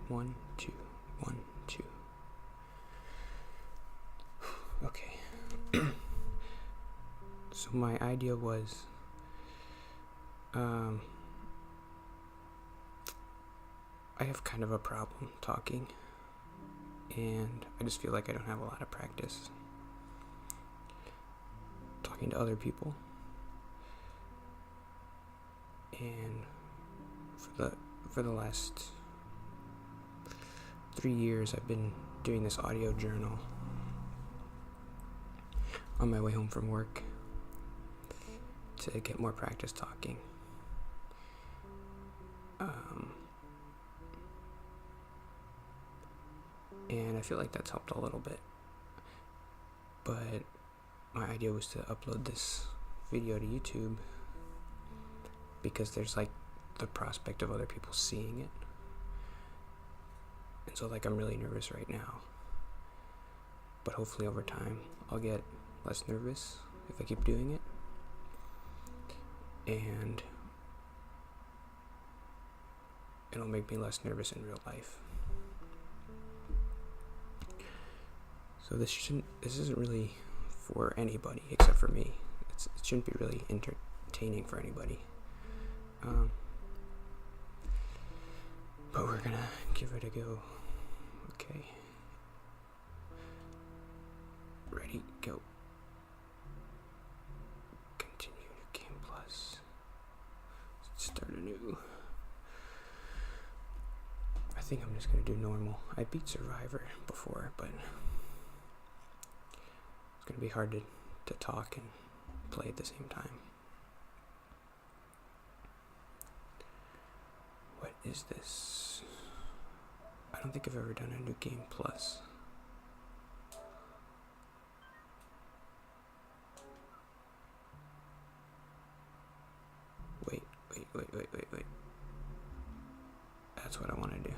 1, 2, 1, 2. Okay. So my idea was, I have kind of a problem talking, and I just feel like I don't have a lot of practice talking to other people. And for the last 3 years, I've been doing this audio journal on my way home from work to get more practice talking. And I feel like that's helped a little bit. But my idea was to upload this video to YouTube because there's like the prospect of other people seeing it. And so like I'm really nervous right now. But hopefully over time I'll get less nervous if I keep doing it. And it'll make me less nervous in real life. So this isn't really for anybody except for me. It shouldn't be really entertaining for anybody. But we're gonna give it a go. Okay. Ready, go. Continue to Game Plus. Start anew. I think I'm just gonna do normal. I beat Survivor before, but it's gonna be hard to talk and play at the same time. What is this? I don't think I've ever done a new Game Plus. Wait. That's what I want to do.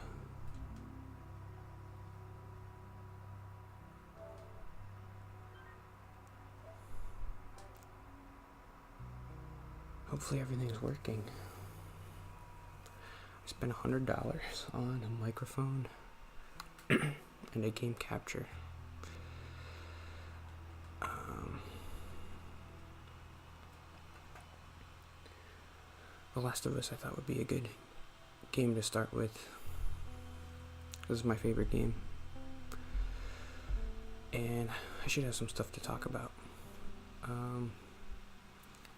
Hopefully everything's working. I spent $100 on a microphone and a game capture. The Last of Us I thought would be a good game to start with. This is my favorite game. And I should have some stuff to talk about.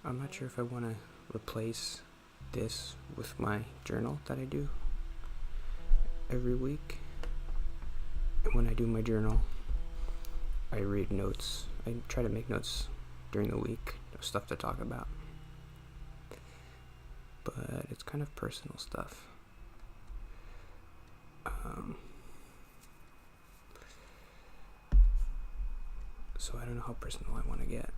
I'm not sure if I want to replace this with my journal that I do every week. And when I do my journal, I read notes. I try to make notes during the week of stuff to talk about. But it's kind of personal stuff. So I don't know how personal I want to get.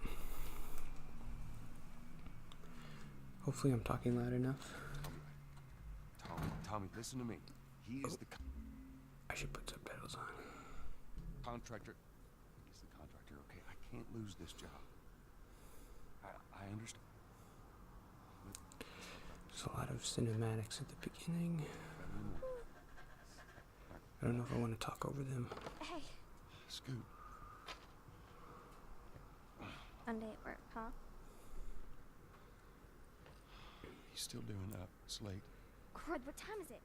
Hopefully I'm talking loud enough. Tommy, listen to me. He is the I should put subtitles on. contractor. He's the contractor, okay? I can't lose this job. I understand. There's a lot of cinematics at the beginning. I don't know if I want to talk over them. Hey. Scoot. Monday at work, huh? He's still doing up. It's late. Crud, what time is it?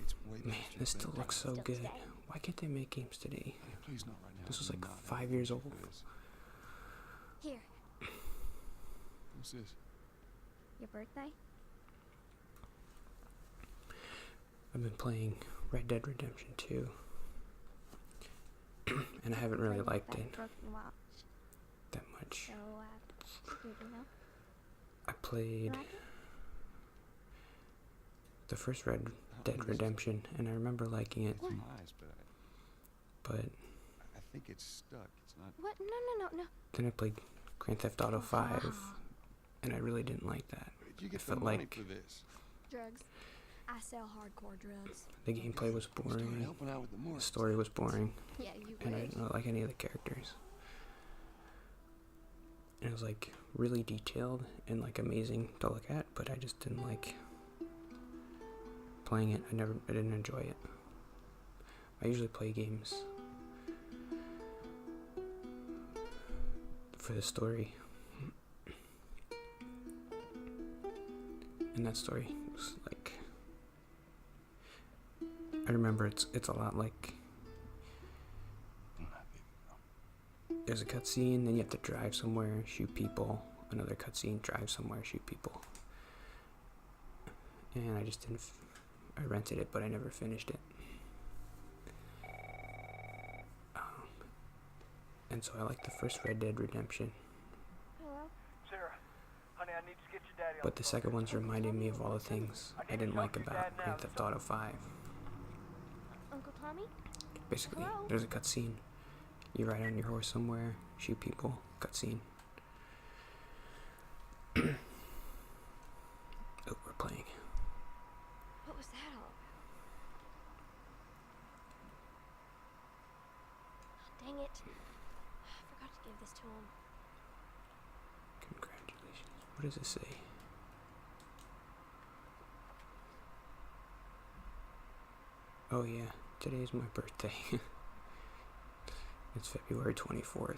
It's way Man, past your this still bedtime. looks so Still good. today. Why can't they make games today? Hey, please not right now. This was Do like not 5 have years to old. do this. Here, What's this? your birthday? I've been playing Red Dead Redemption 2. And I haven't really Played with liked that it broken watch. that much. So, you know? I played Right? the first Red Dead Redemption, and I remember liking it, It's nice, but but I think it's stuck. It's not. What? No. then I played Grand Theft Auto 5, Wow. and I really didn't like that. Where'd you get I the felt money like for this? Drugs. I sell hardcore drugs. the gameplay was Started boring, helping out with the the mortgage. story was boring, Yeah, you and I wish. didn't like any of the characters. And it was like really detailed and like amazing to look at, but I just didn't like playing it. I didn't enjoy it. I usually play games for the story. And that story was like, I remember it's a lot like, there's a cutscene, then you have to drive somewhere, shoot people, another cutscene, drive somewhere, shoot people. And I just didn't, I rented it, but I never finished it. And so I like the first Red Dead Redemption. Hello? Sarah, honey, I need to get your daddy on But the second one's reminded me of all the things I didn't like about Grand Theft Auto 5. Uncle Tommy? Basically, Hello? there's a cutscene. You ride on your horse somewhere, shoot people, cutscene. Oh, we're playing. What was that all about? Oh, dang it. I forgot to give this to him. Congratulations. What does it say? Oh yeah, today is my birthday. It's February 24th.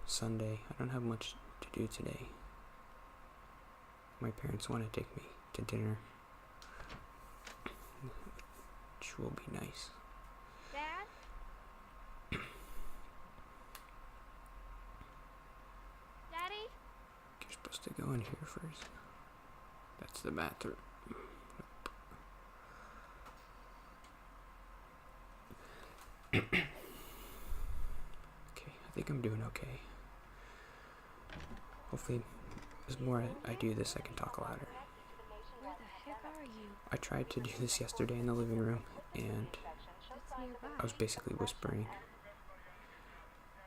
Sunday. I don't have much to do today. My parents want to take me to dinner, which will be nice. Dad? Daddy? You're supposed to go in here first. That's the bathroom. Okay, I think I'm doing okay. Hopefully, the more I do this, I can talk louder. Where the heck are you? I tried to do this yesterday in the living room, and That's nearby. I was basically whispering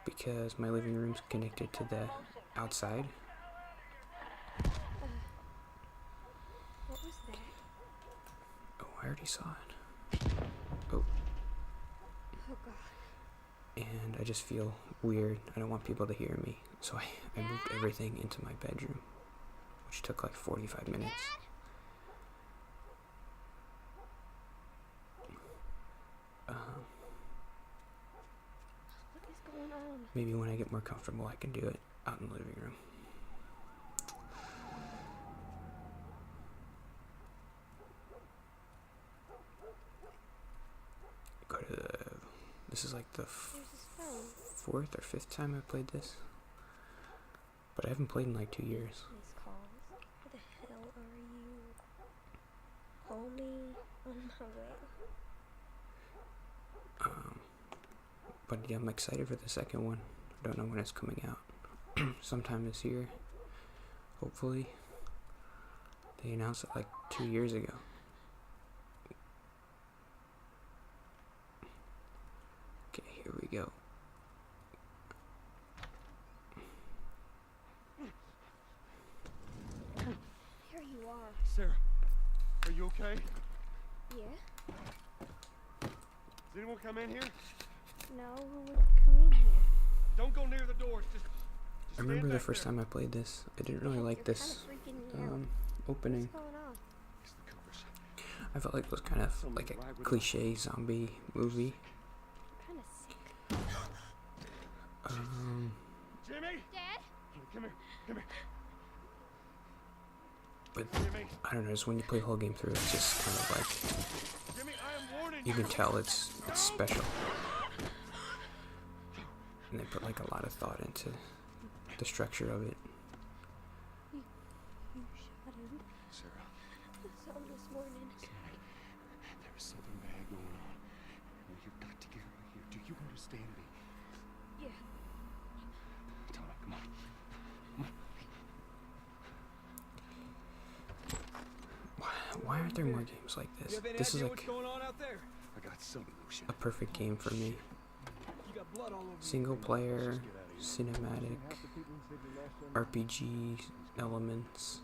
because my living room's connected to the outside. What was that? Oh, I already saw it. Oh, Oh, God. and I just feel weird. I don't want people to hear me, so I moved everything into my bedroom, which took like 45 minutes. What is going on? Maybe when I get more comfortable, I can do it out in the living room. Go to the. This is like the There's his phone. fourth or fifth time I played this, but I haven't played in like 2 years. Missed calls. Where the hell are you? Call me on my way. But yeah, I'm excited for the second one. I don't know when it's coming out. Sometime this year, hopefully. They announced it like 2 years ago. Okay, here we go. Here you are. Sarah, are you okay? Yeah? Does anyone come in here? No, who would come in here? Don't go near the doors. Just I remember stand the back first there. time I played this, I didn't really like You're this kinda freaking me out. opening. What's going on? It's the Coopers. I felt like it was kind of like a cliche zombie movie. I'm kinda sick. Jimmy! Dad? Come here. Come here. But Jimmy! I don't know, just when you play the whole game through, it's just kind of like, Jimmy, I am warning you you! can tell it's special. And they put like a lot of thought into the structure of it. You shot him. Sarah, I saw him this morning. there is something bad going on. You've got to get out of here. Do you understand me? Yeah. Tell me, come on. Why aren't there more games like this? This is like going on out there? I got some emotion. a perfect game for me. You got blood all over Single player, cinematic, RPG elements.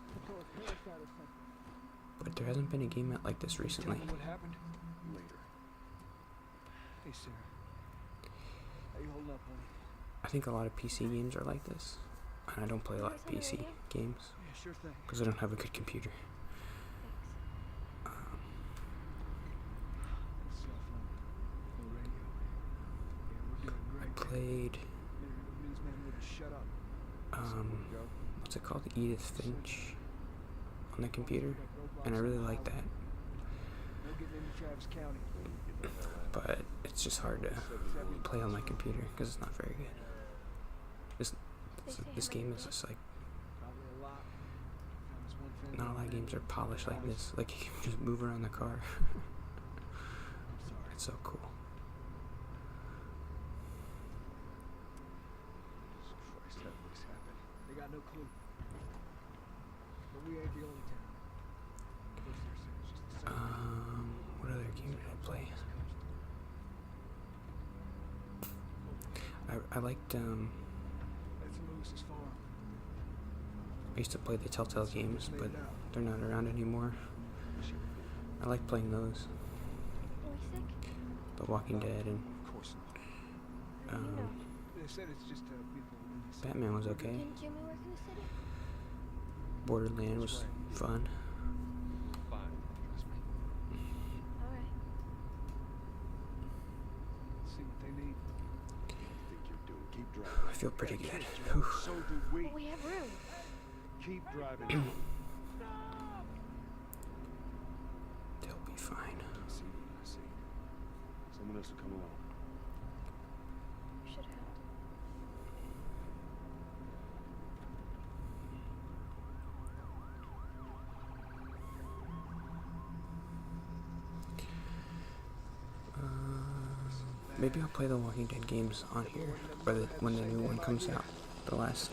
But there hasn't been a game like this recently. What happened? Later. Hey, Sarah. How you holding up, honey? I think a lot of PC games are like this. And I don't play a lot of PC games Yeah, sure thing. because I don't have a good computer. Thanks. played Newsman wouldn't shut up. Go. what's it called, Edith Finch on the computer, and I really like that, No getting into Travis County. but it's just hard to play on my computer because it's not very good. This game is just like, Probably a lot. Times one thing. not a lot of games are polished like this. Like you can just move around the car. It's so cool. Christ, how did this happen? They got no clue. But we ain't the only town. Of course, they're saying it's just the same. What other game did I play? I liked That's Lewis's farm. I used to play the Telltale games, but they're not around anymore. I like playing those, Are we sick? The Walking Dead, and Of course not. How do you know? They said it's just people in the city. Batman was okay. Didn't Jimmy work in the city? Borderland was fun. Fine. Trust me. Alright. See what they need. Think you're doing? Keep driving. I feel pretty good. Joe, so do we. But we have room. Keep driving. They'll be fine. I see what I see. Someone else will come along. Should have. Maybe I'll play the Walking Dead games on here, or when the new one comes out. The last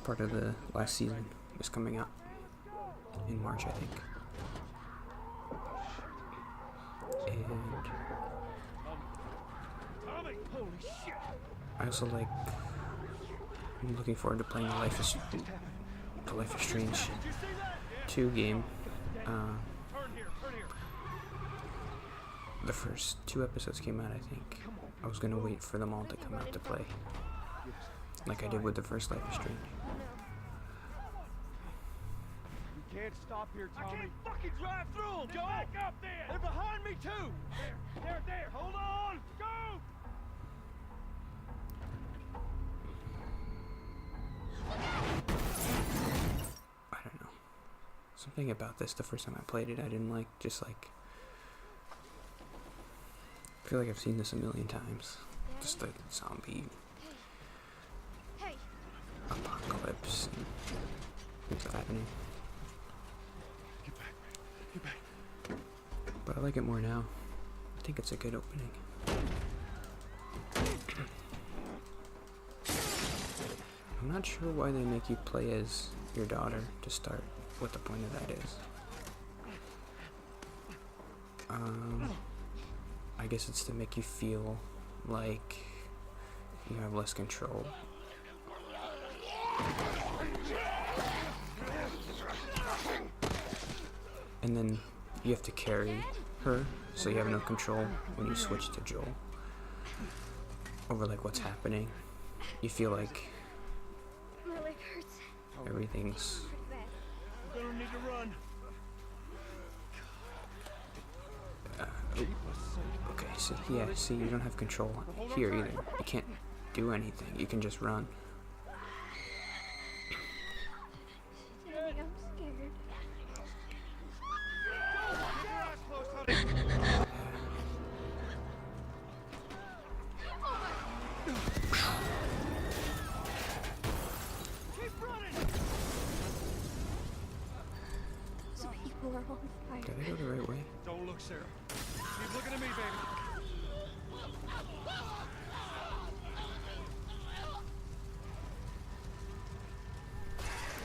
part of the last season is coming out in March, I think. And Holy shit! I also like. I'm looking forward to playing the Life is Strange 2 game. The first 2 episodes came out, I think. I was gonna wait for them all to come out to play, like I did with the first Life is Strange. You can't stop here, Tommy. I can't fucking drive through them, Joe! Back up there! They're behind me, too! There! Hold on! Go! I don't know. Something about this, the first time I played it, I didn't like. Just like, I feel like I've seen this a million times. Just the zombie Hey! apocalypse and things happening. Get back, man. Get back. But I like it more now. I think it's a good opening. I'm not sure why they make you play as your daughter to start, what the point of that is. I guess it's to make you feel like you have less control. And then you have to carry her, so you have no control when you switch to Joel over like what's happening. You feel like My leg hurts everything's pretty bad. We're gonna need to run. okay. See, you don't have control here either. You can't do anything. You can just run. Daddy, I'm scared. Keep your eyes closed, honey. Keep running! Those people are on fire. Did I go the right way? Don't look, Sarah. Keep looking at me, baby.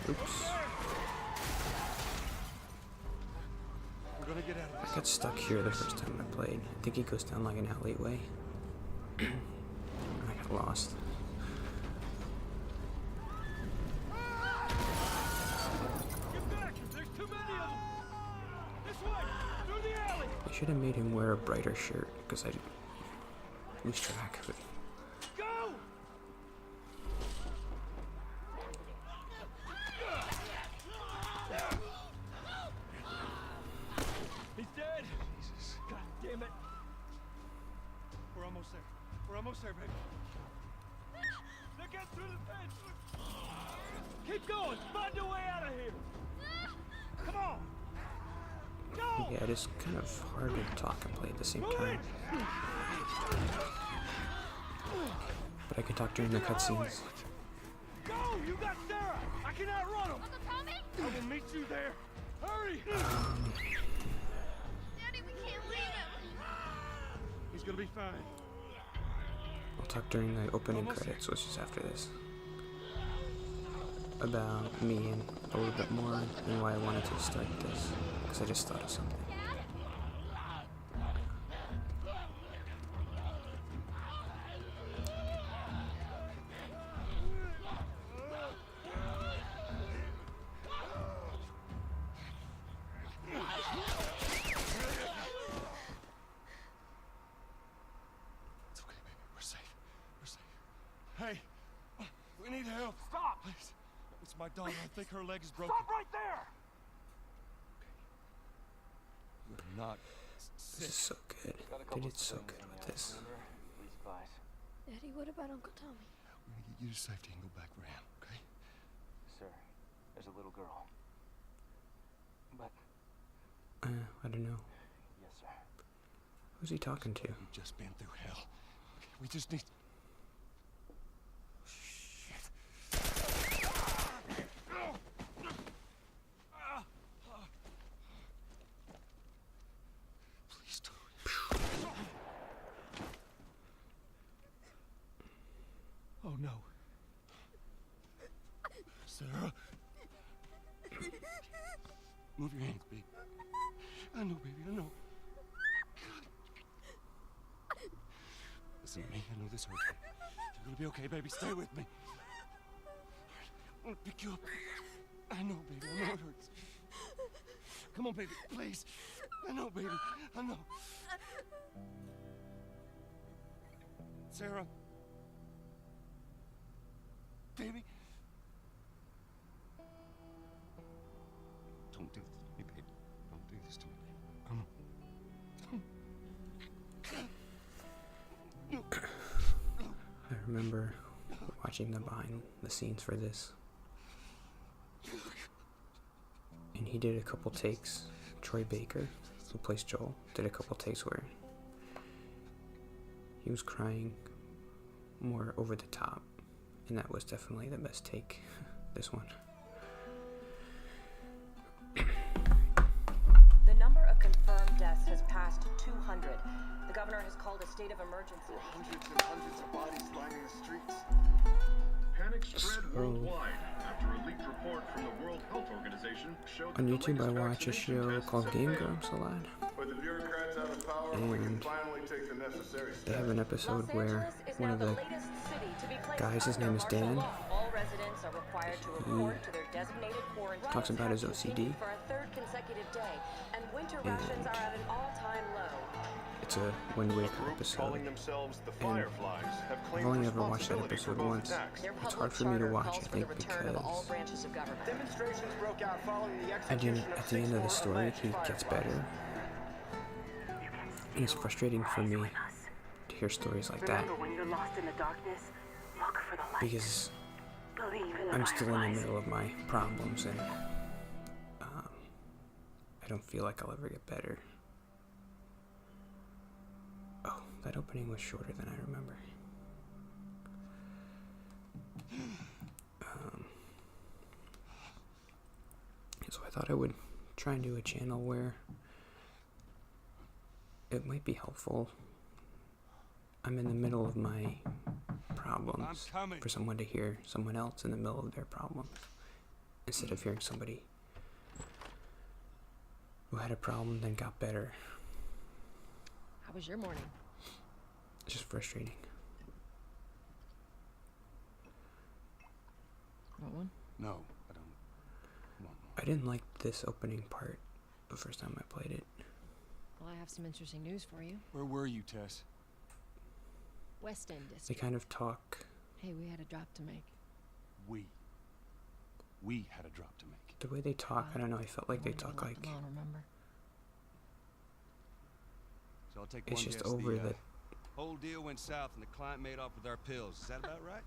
Oops. We're gonna get out of this. I got stuck here the first time I played. I think it goes down like an alleyway. I got lost. Get back! There's too many of them! This way! Through the alley! I should have made him wear a brighter shirt because I lose track of it. Go! He's dead! Jesus. God damn it! We're almost there. We're almost there, baby. Now get through the fence. Keep going. Find your way out of here. Come on. Go. Yeah, it is kind of hard to talk and play at the same Move time. it. But I can talk during the cutscenes. Go. You got Sarah. I can outrun him. Uncle Tommy? I will meet you there. Hurry. Daddy, we can't leave him. He's gonna be fine. I'll talk during the opening credits, which is after this. About me and a little bit more and why I wanted to start this. Because I just thought of something. It's okay, baby. We're safe. We're safe. Hey, we need help. Stop. Please. It's my daughter. I think her leg is broken. Stop right there. We're not This is sick. so good. They did so good with this. Daddy, what about Uncle Tommy? We're gonna get you to safety and go back for him, okay? Sir, there's a little girl. But, I don't know. yes, sir. Who's he talking to? We've just been through hell. Okay, we just need... Shit. Please don't. Oh no. Sarah. Move your hands, baby. I know, baby, I know. Listen to me, I know this hurts. You're gonna be okay, baby. Stay with me. I'm gonna pick you up. I know, baby, I know it hurts. Come on, baby, please. I know, baby, I know. Sarah. Baby. Don't do this to me, baby. Don't do this to me, baby. Come on. I remember watching the behind the scenes for this. And he did a couple takes. Troy Baker, who plays Joel, did a couple takes where he was crying more over the top. And that was definitely the best take, this one. The number of confirmed deaths has passed 200. The governor has called a state of emergency. Hundreds and hundreds of bodies lining the streets. Panic spread worldwide after a leaked report from the World Health Organization showed On that the YouTube, I latest watch a vaccination show tests called have Game failed. Grumps a lot. With the bureaucrats out of power, we can And finally take the necessary steps. they have an episode Los where Angeles is one now of the the latest city to be placed guys, his under name is martial Dan. law. All residents are required to report to their designated quarantine. Talks about his OCD. For a third consecutive day, and winter And rations are at an all-time low. It's a Wind A Waker group episode. calling themselves the And Fireflies have I've claimed only ever watched that responsibility for episode both once. attacks. Their It's public hard for me to charter watch, calls I for think, the return of all because branches of government. Demonstrations broke out following the at the execution at the end of the story, he gets better. And it's frustrating for me to hear stories like that Remember when you're lost in the darkness? Look for the light. because Believe in the I'm still in the fireflies. middle of my problems and I don't feel like I'll ever get better. Oh, that opening was shorter than I remember. So I thought I would try and do a channel where it might be helpful. I'm in the middle of my problems I'm coming. for someone to hear someone else in the middle of their problems instead of hearing somebody who had a problem then got better. How was your morning? It's just frustrating. Want one? No, I don't want one. I didn't like this opening part the first time I played it. Well, I have some interesting news for you. Where were you, Tess? West End They District. kind of talk, Hey, we had a drop to make. We had a drop to make. the way they talk, I don't know, I felt like they Wanted to talk let like them on, remember? So I'll take it's one just guess. over the Whole deal went south and the client made off with our pills. Is that about right?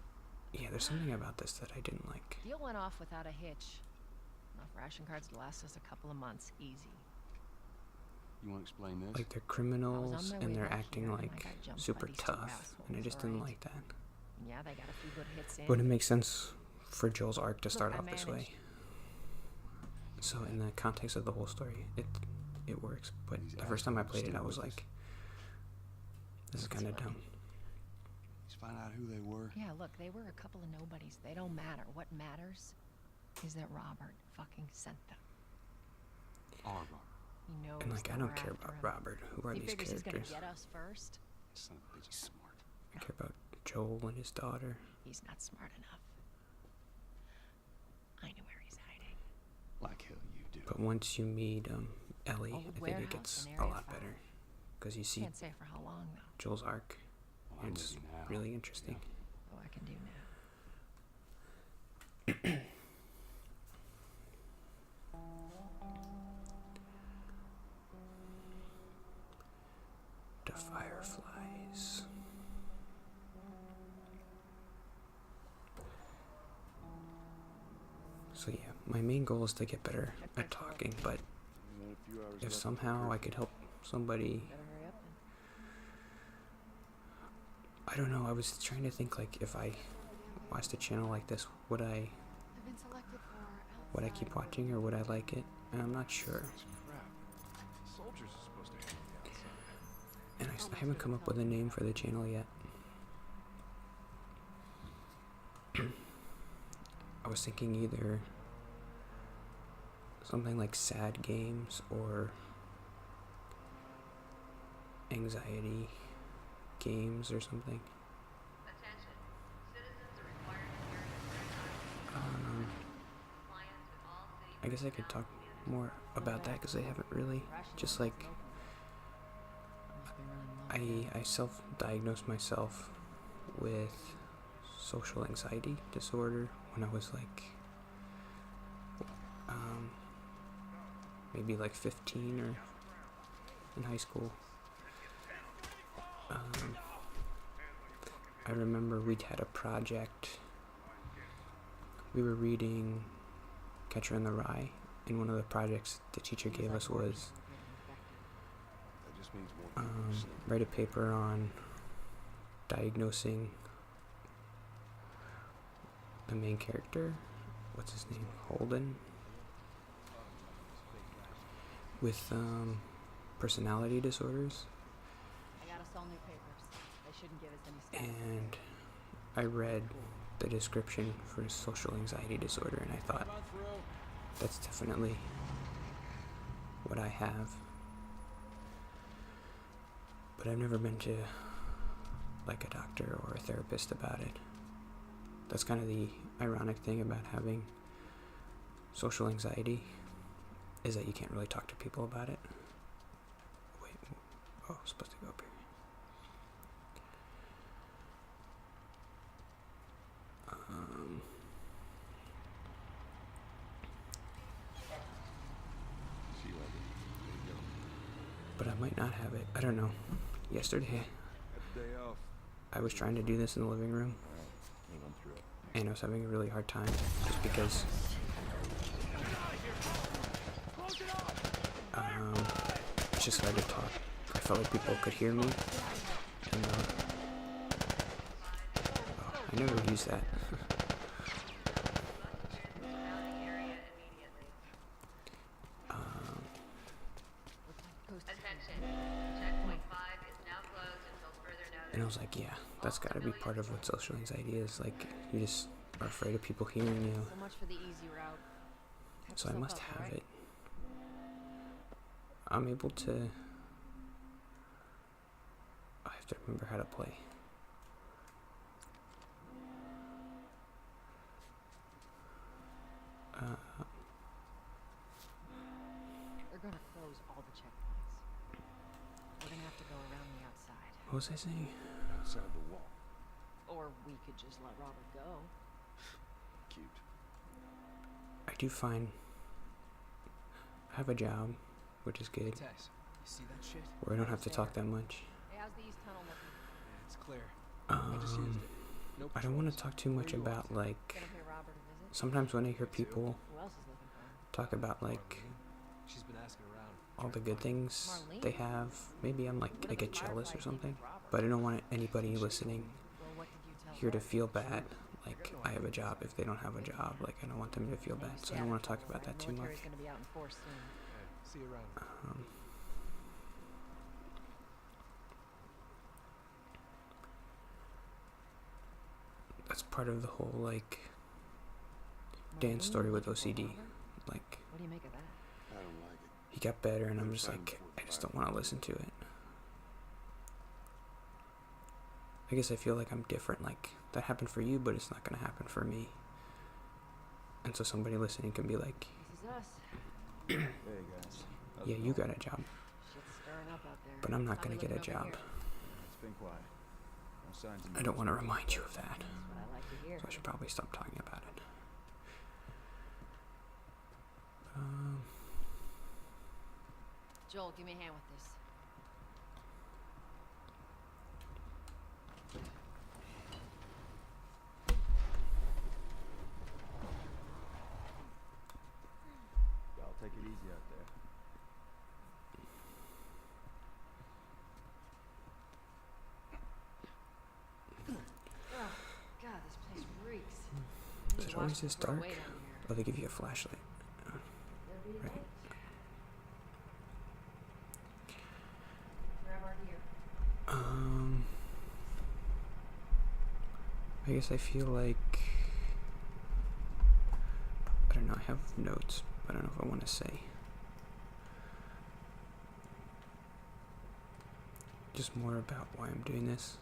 Yeah, there's something about this that I didn't like. Deal went off without a hitch. Enough ration cards to last us a couple of months, easy. You want to explain this? Like they're criminals I was on my and way they're back acting here and I like got jumped super by these two tough, and I assholes, just didn't alright? like that. Yeah, they got a few good hits in. But it makes sense for Joel's arc to Look, start I off this way. managed. So in the context of the whole story, it works. But the first time I played it, I was like, this is kind of dumb. Just find out who they were. Yeah, look, they were a couple of nobodies. They don't matter. What matters is that Robert fucking sent them. Our Robert. He knows And like, I that don't we're care after about him. Robert. Who are He these figures he's characters? gonna get us first. Son of a bitch is smart. I care about Joel and his daughter. He's not smart enough. I know where he's hiding. Like hell you do. But once you meet Ellie, Old I think warehouse it gets in a Area lot 5. better. Because you see Can't say for how long though. Joel's arc. Well, I'm It's with you now. really interesting. Oh, I can do now. The Fireflies. So yeah, my main goal is to get better at talking, but if somehow I could help somebody, Better hurry up then. I don't know, I was trying to think like if I watched a channel like this, would I keep watching or would I like it? And I'm not sure. Soldiers are supposed to handle the outside. And I haven't come up with a name for the channel yet. I was thinking either something like sad games or anxiety games or something. I guess I could talk more about that because I haven't really, just like, I self-diagnosed myself with social anxiety disorder when I was like, maybe like 15 or in high school. I remember we'd had a project. We were reading Catcher in the Rye, and one of the projects the teacher gave us was That just means more people are sleeping. write a paper on diagnosing the main character, what's his name, Holden, with personality disorders. I got us all new papers. They shouldn't give us any stuff. And I read the description for social anxiety disorder, and I thought, that's definitely what I have. But I've never been to like a doctor or a therapist about it. That's kind of the ironic thing about having social anxiety, is that you can't really talk to people about it. Wait, oh, I'm supposed to go up here. See you later. There you go. But I might not have it. I don't know. Yesterday, Had the day off. I was trying to do this in the living room, We'll run through it. and I was having a really hard time just because it's just hard to talk. I felt like people could hear me, and oh, I never use that. And I was like, yeah, that's gotta be part of what social anxiety is. Like, you just are afraid of people hearing you. So much for the easy route. So I must have it. I'm able to... I have to remember how to play. They're gonna close all the checkpoints. We're gonna have to go around the outside. What was I saying? Outside the wall. Or we could just let Robert go. Cute. I do find... I have a job, which is good, Tess, you see that shit? where I don't have to talk that much. Hey, how's the east tunnel looking? Claire. I just used it. No I don't want to patrols. talk too much Where you about off to? like. Gonna pay Robert a visit? Sometimes when I hear people Who else is looking for him? talk about like She's been asking around. all the trying to good find him. things Marlene? they have, maybe I'm like What I did the get jealous or fireflies think something. of Robert? But I don't want anybody listening Well, what did you tell here to her? feel bad. Like I have a job if they don't have a job. Like I don't want them to feel Hey, bad. So stay I out don't of want to talk trouble. about that too much. Military's gonna be out in force soon. Okay, see you around. That's part of the whole like Dan's story with OCD. Like What do you make of that? I don't like it. he got better, and I'm just like I just don't want to listen to it. I guess I feel like I'm different. Like that happened for you, but it's not gonna happen for me. And so somebody listening can be like, This is us. Hey guys. How's "Yeah, it you going? got a job, Shit's stirring up out there. but I'm not Tommy gonna get a looking over job." here. It's been quiet. No signs of I don't want to remind you of that. That's what I like to hear. So I should probably stop talking about it. Joel, give me a hand with this. Y'all take it easy out there. Oh, God, this place reeks. Is it always this dark? Oh, they give you a flashlight. Right. Grab our gear. I guess I feel like I don't know. I have notes, but I don't know if I want to say. Just more about why I'm doing this.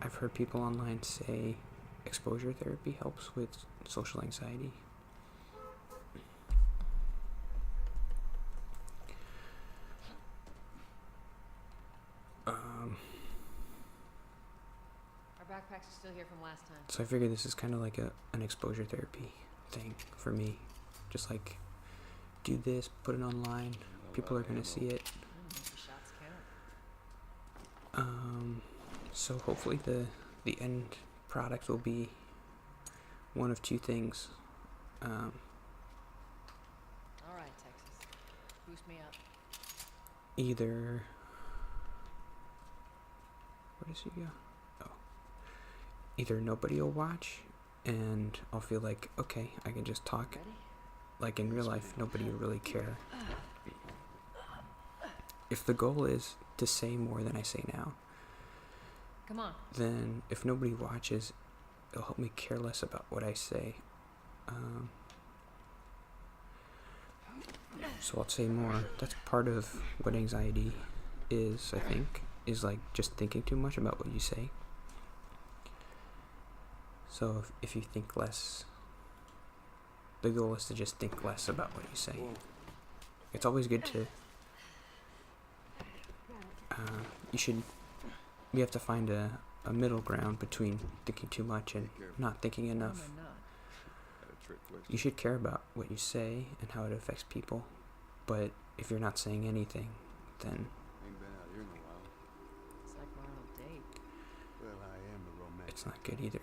I've heard people online say exposure therapy helps with social anxiety. Our backpacks are still here from last time. So I figured this is kind of like an exposure therapy thing for me. Just like do this, put it online. People are gonna see it. The shots count. So hopefully the end product will be one of two things. All right, Texas. Boost me up. Either where does he go? Oh, either nobody will watch, and I'll feel like okay, I can just talk. Ready? Like in real life, nobody will really care. If the goal is to say more than I say now, Come on. then if nobody watches, it'll help me care less about what I say. So I'll say more. That's part of what anxiety is, I think, is like just thinking too much about what you say. So if you think less, the goal is to just think less about what you say. It's always good to, you have to find a middle ground between thinking too much and not thinking enough. Am I not? Got a trick question. You should care about what you say and how it affects people, but if you're not saying anything, then Ain't been out here in a while. It's like we're on a date. Well, I am a romantic. it's not good either.